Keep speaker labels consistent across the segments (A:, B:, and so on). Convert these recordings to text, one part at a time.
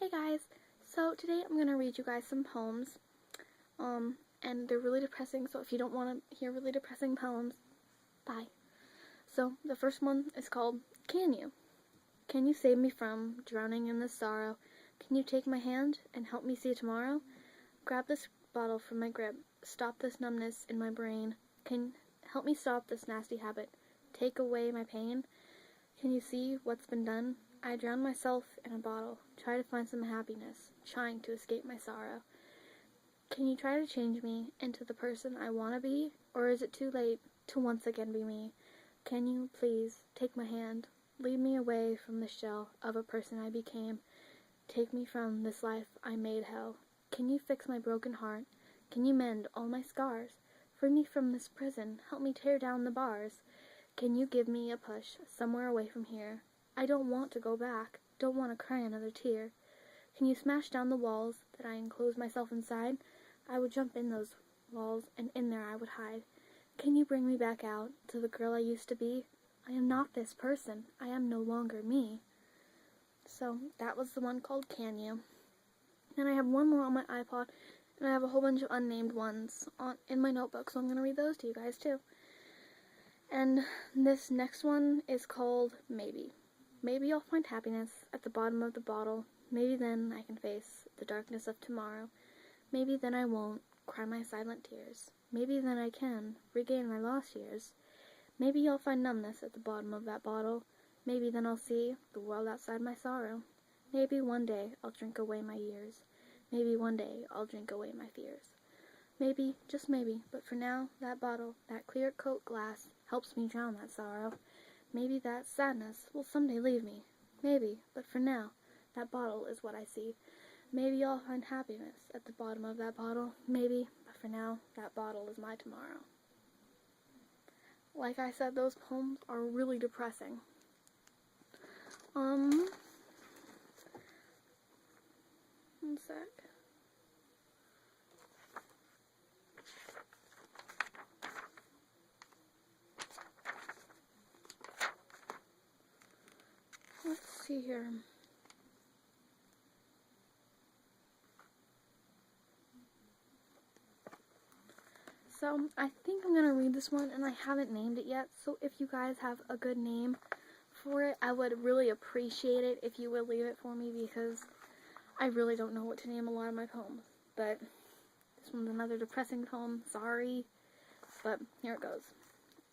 A: Hey guys, so today I'm going to read you guys some poems, and they're really depressing, so if you don't want to hear really depressing poems, bye. So, the first one is called, Can You? Can you save me from drowning in this sorrow? Can you take my hand and help me see tomorrow? Grab this bottle from my grip, stop this numbness in my brain, can help me stop this nasty habit, take away my pain? Can you see what's been done? I drown myself in a bottle, try to find some happiness, trying to escape my sorrow. Can you try to change me into the person I want to be, or is it too late to once again be me? Can you, please, take my hand, lead me away from the shell of a person I became, take me from this life I made hell. Can you fix my broken heart? Can you mend all my scars? Free me from this prison, help me tear down the bars. Can you give me a push somewhere away from here? I don't want to go back, don't want to cry another tear. Can you smash down the walls that I enclose myself inside? I would jump in those walls, and in there I would hide. Can you bring me back out to the girl I used to be? I am not this person, I am no longer me. So, that was the one called Can You? And I have one more on my iPod, and I have a whole bunch of unnamed ones in my notebook, so I'm going to read those to you guys too. And this next one is called Maybe. Maybe I'll find happiness at the bottom of the bottle. Maybe then I can face the darkness of tomorrow. Maybe then I won't cry my silent tears. Maybe then I can regain my lost years. Maybe I'll find numbness at the bottom of that bottle. Maybe then I'll see the world outside my sorrow. Maybe one day I'll drink away my years. Maybe one day I'll drink away my fears. Maybe, just maybe, but for now, that bottle, that clear coat glass, helps me drown that sorrow. Maybe that sadness will someday leave me. Maybe, but for now, that bottle is what I see. Maybe I'll find happiness at the bottom of that bottle. Maybe, but for now, that bottle is my tomorrow. Like I said, those poems are really depressing. One sec. Let's see here. So, I think I'm going to read this one, and I haven't named it yet, so if you guys have a good name for it, I would really appreciate it if you would leave it for me, because I really don't know what to name a lot of my poems. But this one's another depressing poem, sorry, but here it goes.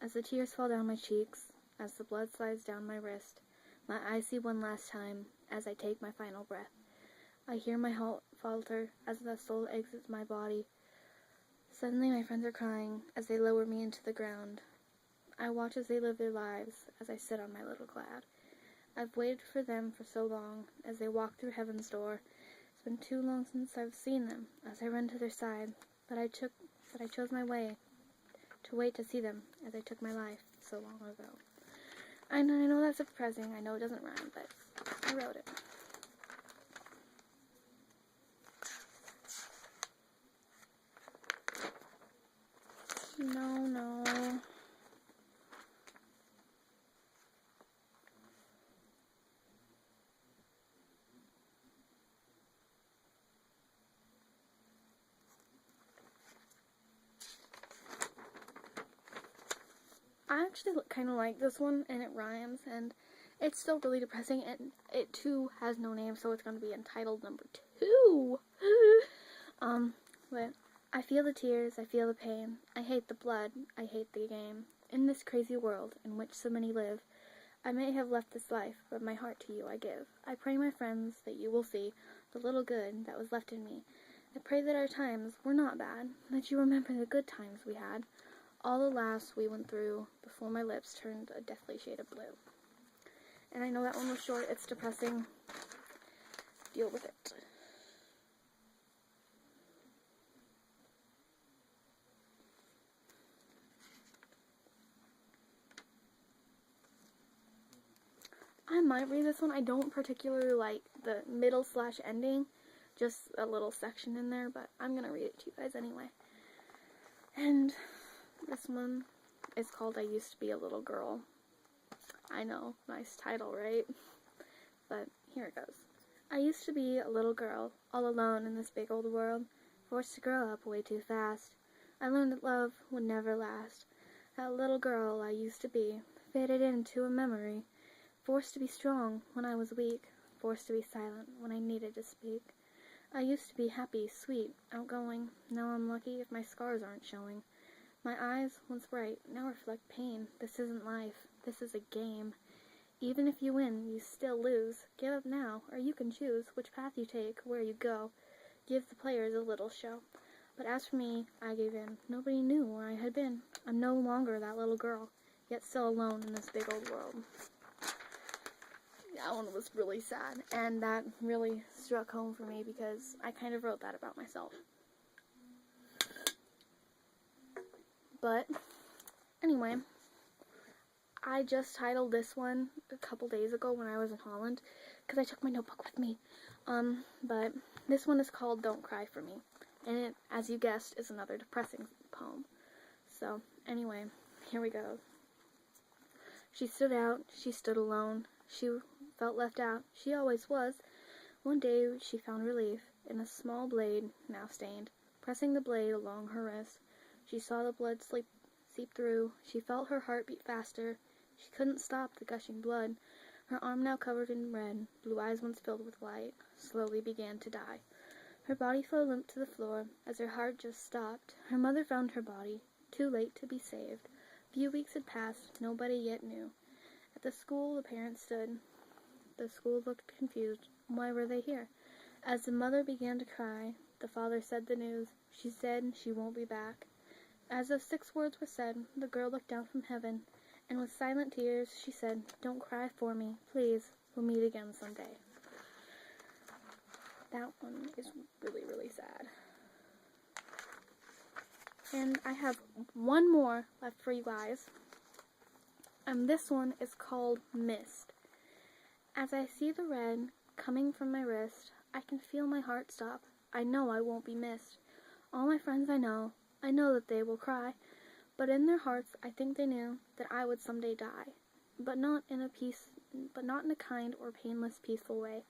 A: As the tears fall down my cheeks, as the blood slides down my wrist, my eyes see one last time as I take my final breath. I hear my heart falter as the soul exits my body. Suddenly my friends are crying as they lower me into the ground. I watch as they live their lives as I sit on my little cloud. I've waited for them for so long as they walk through heaven's door. It's been too long since I've seen them as I run to their side, but I chose my way to wait to see them as I took my life so long ago. I know that's depressing, I know it doesn't rhyme, but I wrote it. No. I actually kind of like this one, and it rhymes, and it's still really depressing, and it too has no name, so it's going to be entitled number 2. But I feel the tears, I feel the pain, I hate the blood, I hate the game. In this crazy world in which so many live, I may have left this life, but my heart to you I give. I pray, my friends, that you will see the little good that was left in me. I pray that our times were not bad, that you remember the good times we had. All the laughs we went through before my lips turned a deathly shade of blue. And I know that one was short, it's depressing. Deal with it. I might read this one. I don't particularly like the middle/ending, just a little section in there, but I'm gonna read it to you guys anyway. And this one is called I Used to Be a Little Girl. I know, nice title, right? But here it goes. I used to be a little girl, all alone in this big old world, forced to grow up way too fast. I learned that love would never last. That little girl I used to be faded into a memory, forced to be strong when I was weak, forced to be silent when I needed to speak. I used to be happy, sweet, outgoing. Now I'm lucky if my scars aren't showing. My eyes, once bright, now reflect pain. This isn't life. This is a game. Even if you win, you still lose. Give up now, or you can choose which path you take, where you go. Give the players a little show. But as for me, I gave in. Nobody knew where I had been. I'm no longer that little girl, yet still alone in this big old world. That one was really sad, and that really struck home for me because I kind of wrote that about myself. But, anyway, I just titled this one a couple days ago when I was in Holland, because I took my notebook with me. But this one is called Don't Cry For Me, and it, as you guessed, is another depressing poem. So, anyway, here we go. She stood out, she stood alone, she felt left out, she always was. One day she found relief in a small blade, now stained, pressing the blade along her wrist. She saw the blood seep through, she felt her heart beat faster. She couldn't stop the gushing blood. Her arm now covered in red, blue eyes once filled with light, slowly began to die. Her body fell limp to the floor as her heart just stopped. Her mother found her body, too late to be saved. A few weeks had passed, nobody yet knew. At the school the parents stood. The school looked confused. Why were they here? As the mother began to cry, the father said the news. She said she won't be back. As those 6 words were said, the girl looked down from heaven, and with silent tears she said, "Don't cry for me, please. We'll meet again someday." That one is really, really sad. And I have one more left for you guys. And this one is called Mist. As I see the red coming from my wrist, I can feel my heart stop. I know I won't be missed. All my friends I know that they will cry. But in their hearts, I think they knew that I would someday die. But not in a kind or painless, peaceful way.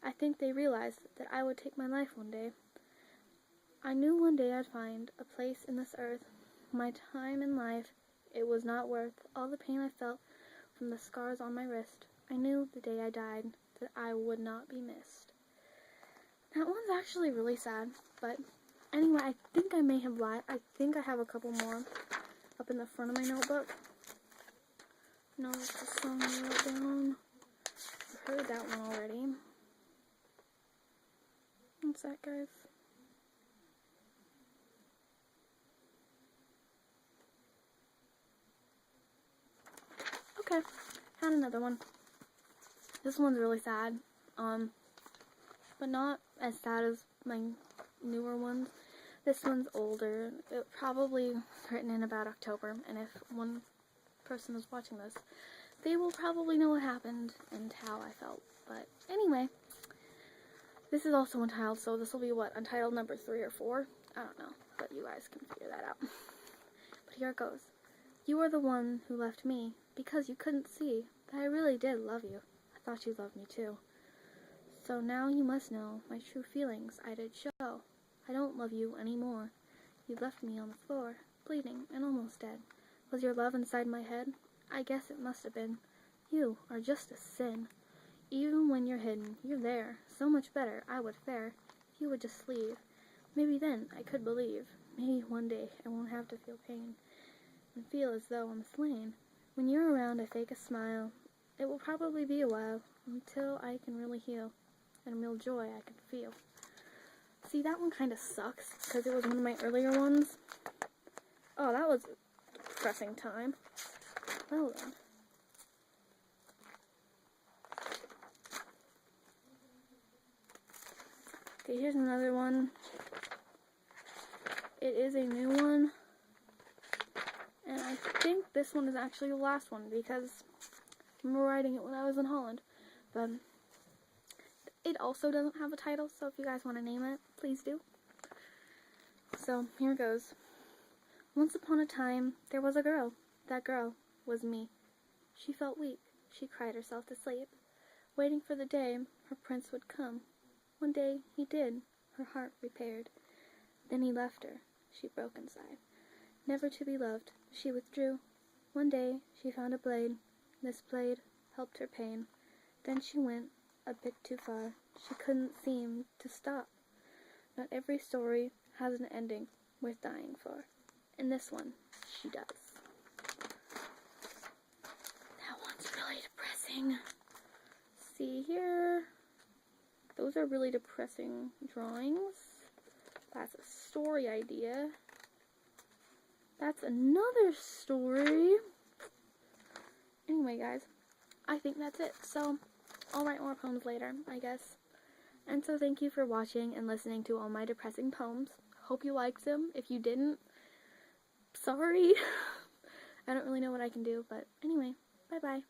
A: I think they realized that I would take my life one day. I knew one day I'd find a place in this earth. My time in life, it was not worth all the pain I felt from the scars on my wrist. I knew the day I died that I would not be missed. That one's actually really sad, but anyway, I think I may have lied. I think I have a couple more up in the front of my notebook. No, it's the song I wrote down. I've heard that one already. What's that, guys? Okay, had another one. This one's really sad, but not as sad as my newer ones. This one's older. It probably was written in about October, and if one person is watching this, they will probably know what happened and how I felt. But anyway, this is also untitled, so this will be what, untitled number 3 or 4? I don't know, but you guys can figure that out. But here it goes. You are the one who left me because you couldn't see that I really did love you. I thought you loved me too. So now you must know my true feelings I did show. I don't love you anymore. You left me on the floor, bleeding and almost dead. Was your love inside my head? I guess it must have been. You are just a sin. Even when you're hidden, you're there. So much better I would fare if you would just leave. Maybe then I could believe. Maybe one day I won't have to feel pain and feel as though I'm slain. When you're around, I fake a smile. It will probably be a while until I can really heal and real joy I can feel. See, that one kind of sucks because it was one of my earlier ones. Oh, that was a depressing time. Well then. Okay, here's another one. It is a new one. And I think this one is actually the last one because I'm writing it when I was in Holland. But it also doesn't have a title, so if you guys want to name it, please do. So, here goes. Once upon a time, there was a girl. That girl was me. She felt weak. She cried herself to sleep. waiting for the day her prince would come. One day he did, her heart repaired. Then he left her, she broke inside. Never to be loved, she withdrew. One day she found a blade. This blade helped her pain. Then she went a bit too far. She couldn't seem to stop. Not every story has an ending worth dying for. In this one, she does. That one's really depressing. See here? Those are really depressing drawings. That's a story idea. That's another story. Anyway, guys, I think that's it. So, I'll write more poems later, I guess. And so thank you for watching and listening to all my depressing poems. Hope you liked them. If you didn't, sorry. I don't really know what I can do, but anyway, bye-bye.